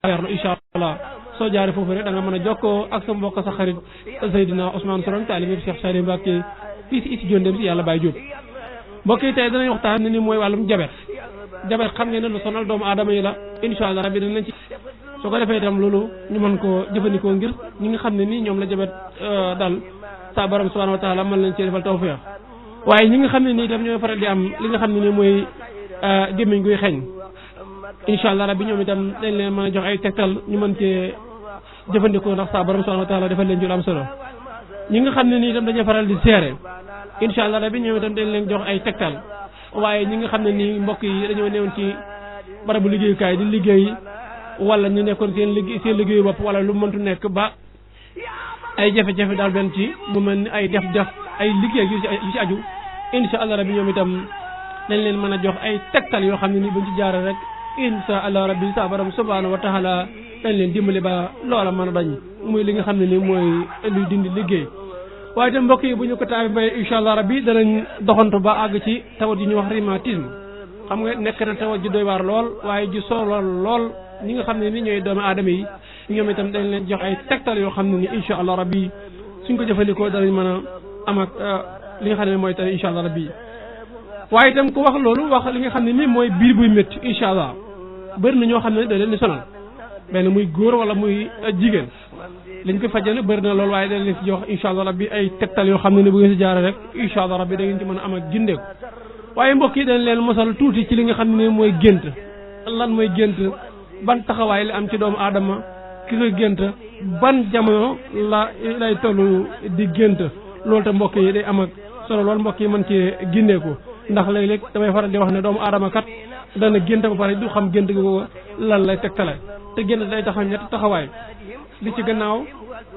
leerlu incha allah soo jaaree foofu rek da nga mën a jokkoo ak sa mbokk sa xarit Seydina Ousmane Sorong taalibe Cheikh Saliou Mbacké fii si studio Ndem si yàlla Baye Diop. mbokk yi tey danañ waxtaan ne ni mooy wàllum jabet xam ngeen ne lu sonal doomu aadama yi la incha allah rabbi danañ ci su ko defee itam loolu ñu mën koo jëfandikoo ngir ñi nga xam ne nii ñoom la jabet dal sa borom subhanahu wa taala mën leen ci defal tawfiq waaye ñi nga xam ne nii itam ñooy faral di am li nga xam ne nii mooy gémmiñ guy xeeñ incha allah rabbi ñoom itam dañ leen mën a jox ay tegtal ñu mën cee jëfandikoo ndax sa borom subhanahu wa taala defal leen jul am solo ñi nga xam ne nii itam dañuy faral di seere incha allah rabbi ñoom itam dañ leen jox ay tegtal waaye ñi nga xam ne nii mbokk yi dañoo newoon ci barabu liggéeyukaay di liggéey wala ñu nekkoon seen liggéeyu bopp wala lu mëntu nekk ba ay jafe-jafe daal benn ci mu mel ni ay def ay liggéey yu ci aju incha allah rabbi ñoom itam dañ leen mën a jox ay tegtal yoo xam ne nii buñ ci jaaree rek incha allah rabbi sa borom subhanahu wa taala dañ leen dimbali ba loola mën a dañ muy li nga xam ne nii mooy luy dindi liggéey. waaye itam mbokk yi bu ñu ko taabee may incha allah rabbi danañ doxantu ba àgg ci tawat yi ñuy wax rhumatisme xam nga nekk na tawat ju doy waar lool waaye ju solo lool ñi nga xam ne ni ñooy doomu aadama yi ñoom itam dañ leen jox ay tegtal yoo xam ne ni incha allah rabbi suñ ko jëfandikoo danañ mën a am ak li nga xam ne mooy tane incha allah rabbi waaye itam ku wax loolu wax li nga xam ne ni mooy biir buy métti incha allah bëri na ñoo xam ne da leen di sonal benn muy góor wala muy jigéen liñ ko fajjal bëri na loolu waaye dañ leen ci jox incha allah rabbi ay tegtal yoo xam ne ni bu ngeen si jaaree rek incha allah rabbi da ngeen ci mën a am ak gindeeku waaye mbokk yi dañ leen mosal tuuti ci li nga xam ne ni mooy gént lan mooy gént ban taxawaay la am ci doomu aadama ki nga gént ban jamono lay tollu di gént loolu te mbokk yi day am ak solo loolu mbokk yi mën ci gindeeku ndax léeg-léeg damay faral di wax ne doomu aadama kat dana gént ba pare du xam gént gi lan lay tegtale te gént day taxaw ñetti taxawaay li ci gannaaw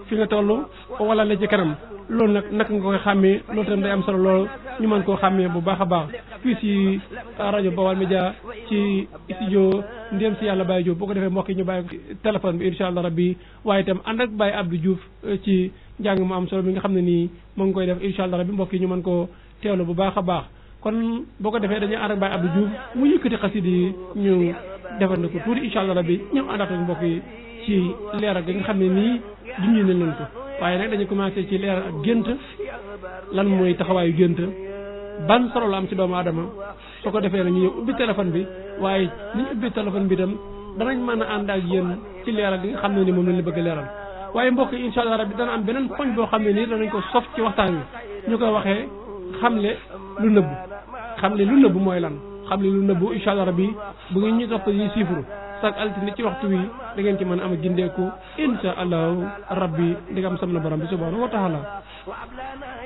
fi nga toll wala la ci kanam loolu nag naka nga koy xàmmee loolu tam day am solo loolu ñu mën koo xàmmee bu baax a baax fii ci rajo Baol Média ci studio Ndem si yàlla Baye Diop boo ko defee mbokk yi ñu bàyyi téléphone bi incha allah rabbi waaye itam ànd ak Baye Abdou Diouf ci njàng mu am solo mi nga xam ne nii moo ngi koy def incha allah rabbi mbokk yi ñu mën koo teewlu bu baax a baax kon boo ko defee dañuy ànd ak Baye Abdou Diouf mu yëkkati xasida yi ñu defal ko tuuti incha allah rabbi ñëw àndaat ak mbokk yi ci leeral gi nga xam ne nii junj nañ leen ko waaye nag dañu commencé ci leeral ak gént lan mooy taxawaayu gént ban solo la am ci doomu aadama soo ko defee nag ñu ñëw ubbi téléphone bi waaye ni ñu ubbi téléphone bi itam danañ mën a ànd ak yéen ci leeral gi nga xam ne ni moom lañ la bëgg a leeral waaye mbokk yi incha allah rabbi dana am beneen poñ boo xam ne nii danañ ko sof ci waxtaan wi ñu koy waxee xamle lu nëbbu mooy lan xamle lu nëbbu incha allah rabbi bu ngeen ñu topp yi chiffre sax altine ci waxtu wi da ngeen ci mën a am gindeeku insha allahu rabbi di nga am sam na borom bi subhanahu wa taala